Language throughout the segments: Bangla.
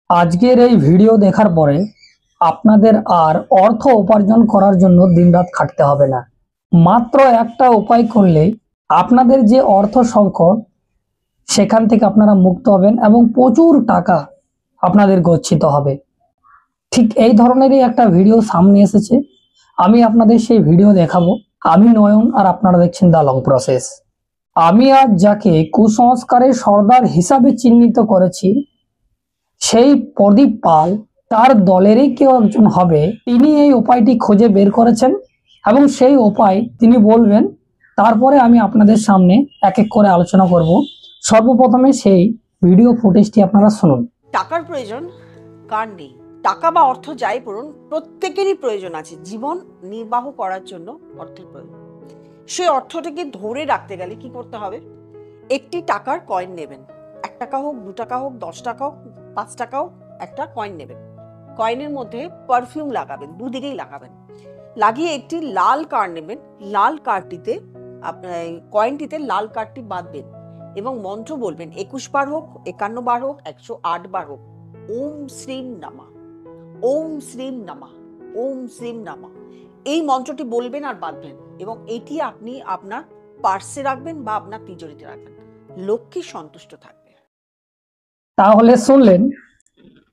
আজকের এই ভিডিও দেখার পরে আপনাদের আর অর্থ উপার্জন করার জন্য দিনরাত খাটতে হবে না। মাত্র একটা উপায় করলেই আপনাদের যে অর্থ সংকট সেখান থেকে আপনারা মুক্ত হবেন এবং প্রচুর টাকা আপনাদের গচ্ছিত হবে। ঠিক এই ধরনেরই একটা ভিডিও সামনে এসেছে, আমি আপনাদের সেই ভিডিও দেখাবো। আমি নয়ন আর আপনারা দেখছেন দ্য লং প্রসেস। আমি আজ যাকে কুসংস্কারের সর্দার হিসাবে চিহ্নিত করেছি সেই প্রদীপ পাল তার দলেরই কেউ একজন হবে, তিনি এই উপায়টি খুঁজে বের করেছেন এবং সেই উপায় তিনি বলবেন। তারপরে আমি আপনাদের সামনে এক এক করে আলোচনা করব। সর্বপ্রথমে সেই ভিডিও ফুটেজটি আপনারা শুনুন। টাকার প্রয়োজন কার নেই? টাকা বা অর্থ যাই পড়ুন, প্রত্যেকেরই প্রয়োজন আছে। জীবন নির্বাহ করার জন্য অর্থের প্রয়োজন। সেই অর্থটাকে ধরে রাখতে গেলে কি করতে হবে? একটি টাকার কয়েন নেবেন। 1 টাকা হোক, 2 টাকা হোক, 10 টাকা হোক, 5 টাকা হোক, একটা কয়েন নেবেন। কয়েনের মধ্যে পারফিউম লাগাবেন, দুদিকেই লাগাবেন। লাগিয়ে একটি লাল কার্ড নেবেন। লাল কার্ডটিতে আপনার কয়েনটিতে লাল কার্ডটি বাঁধবেন এবং মন্ত্র বলবেন। 21 বার হোক, 51 বার হোক, 108 বার হোক। ওম শ্রীম নামা, ওম শ্রীম নামা, ওম শ্রীম নামা, এই মন্ত্রটি বলবেন আর বাঁধবেন এবং এটি আপনি আপনার পার্সে রাখবেন বা আপনার তিজোরিতে রাখবেন। লক্ষ্মী সন্তুষ্ট থাকবে। তাহলে শুনলেন,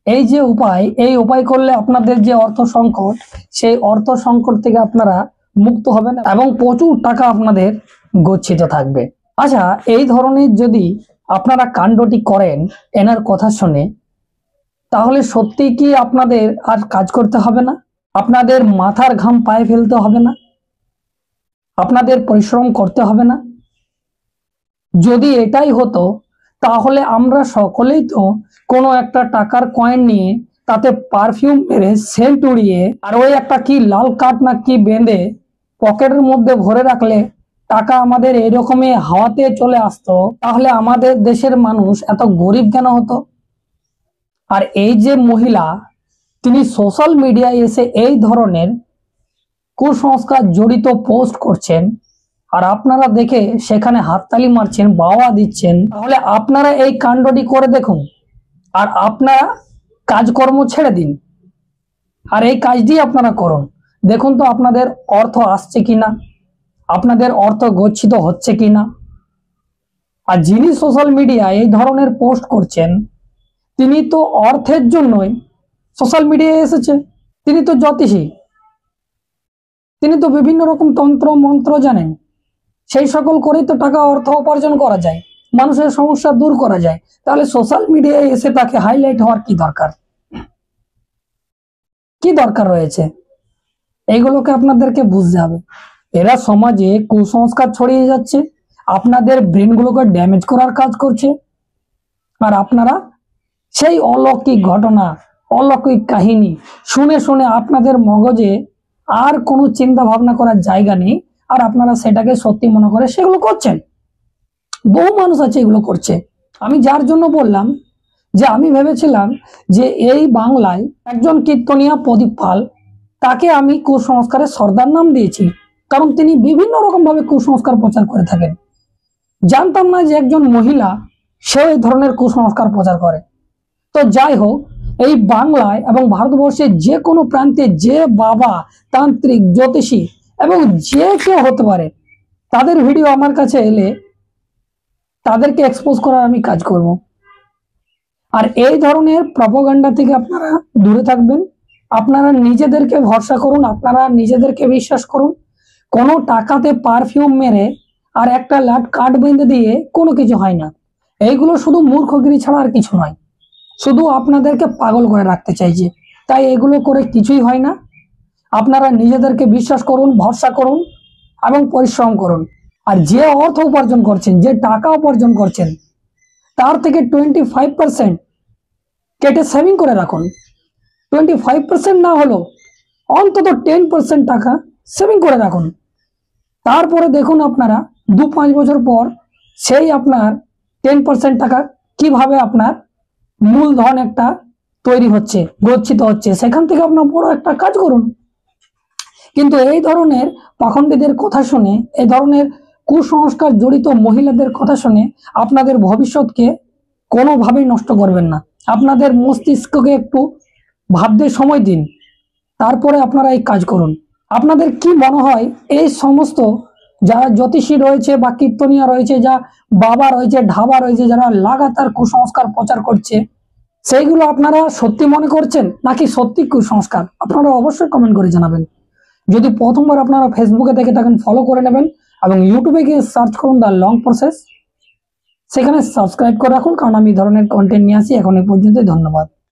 এই যে উপায়, এই উপায় করলে আপনাদের যে অর্থ সংকট, সেই অর্থ সংকট থেকে আপনারা মুক্ত হবেন এবং প্রচুর টাকা আপনাদের গচ্ছিত থাকবে। আচ্ছা, এই ধরনের যদি আপনারা কাণ্ডটি করেন এনার কথা শুনে, তাহলে সত্যি কি আপনাদের আর কাজ করতে হবে না? আপনাদের মাথার ঘাম পায়ে ফেলতে হবে না? আপনাদের পরিশ্রম করতে হবে না? যদি এটাই হতো তাহলে আমরা সকলেই তো কোনো একটা টাকার কয়েন নিয়ে তাতে পারফিউম মেরে সেন্ট উড়িয়ে আর ওই একটা কি লাল কাঠ না কি বেঁধে পকেটের মধ্যে ভরে রাখলে টাকা আমাদের এরকমই হাওয়াতে চলে আসতো। তাহলে আমাদের দেশের মানুষ এত গরিব কেন হতো? আর এই যে মহিলা, তিনি সোশ্যাল মিডিয়ায় এসে এই ধরনের কুসংস্কার জড়িত পোস্ট করছেন আর আপনারা দেখে সেখানে হাততালি মারছেন, বাওয়া দিচ্ছেন, তাহলে আপনারা এই কাণ্ডটি করে দেখুন আর আপনারা কাজকর্ম ছেড়ে দিন আর এই কাজটি আপনারা করুন। দেখুন তো আপনাদের অর্থ আসছে কিনা, আপনাদের অর্থ গচ্ছিত হচ্ছে কিনা। আর যিনি সোশ্যাল মিডিয়ায় এই ধরনের পোস্ট করছেন তিনি তো অর্থের জন্যই সোশ্যাল মিডিয়ায় এসেছে। তিনি তো জ্যোতিষী, তিনি তো বিভিন্ন রকম তন্ত্র মন্ত্র জানেন। সেই সকল করেই তো টাকা অর্থ উপার্জন করা যায়, মানুষের সমস্যা দূর করা যায়। তাহলে সোশ্যাল মিডিয়ায় এসে তাকে হাইলাইট হওয়ার কি দরকার? কি দরকার রয়েছে? এইগুলোকে আপনাদেরকে বুঝতে হবে। এরা সমাজে কুসংস্কার ছড়িয়ে যাচ্ছে, আপনাদের ব্রেনগুলোকে ড্যামেজ করার কাজ করছে আর আপনারা সেই অলৌকিক ঘটনা, অলৌকিক কাহিনী শুনে শুনে আপনাদের মগজে আর কোনো চিন্তা ভাবনা করার জায়গা নেই আর আপনারা সেটাকে সত্যি মনে করে সেগুলো করছেন। বহু মানুষ আছে এগুলো করছে। আমি যার জন্য বললাম যে আমি ভেবেছিলাম যে এই বাংলায় একজন কীর্তনিয়া প্রদীপ পাল, তাকে আমি কুসংস্কারের সর্দার নাম দিয়েছি, কারণ তিনি বিভিন্ন রকম ভাবে কুসংস্কার প্রচার করে থাকেন। জানতাম না যে একজন মহিলা সেও এই ধরনের কুসংস্কার প্রচার করে। তো যাই হোক, এই বাংলায় এবং ভারতবর্ষের যে কোনো প্রান্তে যে বাবা, তান্ত্রিক, জ্যোতিষী এবং যে কেউ হতে পারে, তাদের ভিডিও আমার কাছে এলে তাদেরকে এক্সপোজ করার আমি কাজ করব। আর এই ধরনের প্রপাগান্ডা থেকে আপনারা দূরে থাকবেন। আপনারা নিজেদেরকে ভরসা করুন, আপনারা নিজেদেরকে বিশ্বাস করুন। কোনো টাকাতে পারফিউম মেরে আর একটা লাট কাঠ বেঁধে দিয়ে কোনো কিছু হয় না। এইগুলো শুধু মূর্খগিরি ছাড়া আর কিছু নয়, শুধু আপনাদেরকে পাগল করে রাখতে চাইছে। তাই এগুলো করে কিছুই হয় না। আপনারা নিজেদেরকে বিশ্বাস করুন, ভরসা করুন এবং পরিশ্রম করুন। আর যে অর্থ উপার্জন করছেন, যে টাকা উপার্জন করছেন, তার থেকে 25% কেটে সেভিং করে রাখুন। 25% না হলো অন্তত 10% টাকা সেভিং করে রাখুন। তারপরে দেখুন আপনারা 2-5 বছর পর সেই আপনার 10% টাকা কিভাবে আপনার মূলধন একটা তৈরি হচ্ছে, গচ্ছিত হচ্ছে, সেখান থেকে আপনার বড় একটা কাজ করুন। কিন্তু এই ধরনের পাখণ্ডীদের কথা শুনে, এই ধরনের কুসংস্কার জড়িত মহিলাদের কথা শুনে আপনাদের ভবিষ্যৎকে কোনোভাবেই নষ্ট করবেন না। আপনাদের মস্তিষ্ককে একটু ভাবতে সময় দিন, তারপরে আপনারা এই কাজ করুন। আপনাদের কি মনে হয় এই সমস্ত যারা জ্যোতিষী রয়েছে বা কীর্তনিয়া রয়েছে, যা বাবা রয়েছে, ঢাবা রয়েছে, যারা লাগাতার কুসংস্কার প্রচার করছে, সেইগুলো আপনারা সত্যি মনে করছেন নাকি সত্যি কুসংস্কার? আপনারা অবশ্যই কমেন্ট করে জানাবেন। যদি প্রথমবার আপনারা ফেসবুকে দেখে থাকেন ফলো করে নেবেন এবং ইউটিউবে গিয়ে সার্চ করুন দ্য লং প্রসেস, সেখানে সাবস্ক্রাইব করে রাখুন, কারণ আমি এই ধরনের কন্টেন্ট নিয়ে আসি। এখন এই পর্যন্তই, ধন্যবাদ।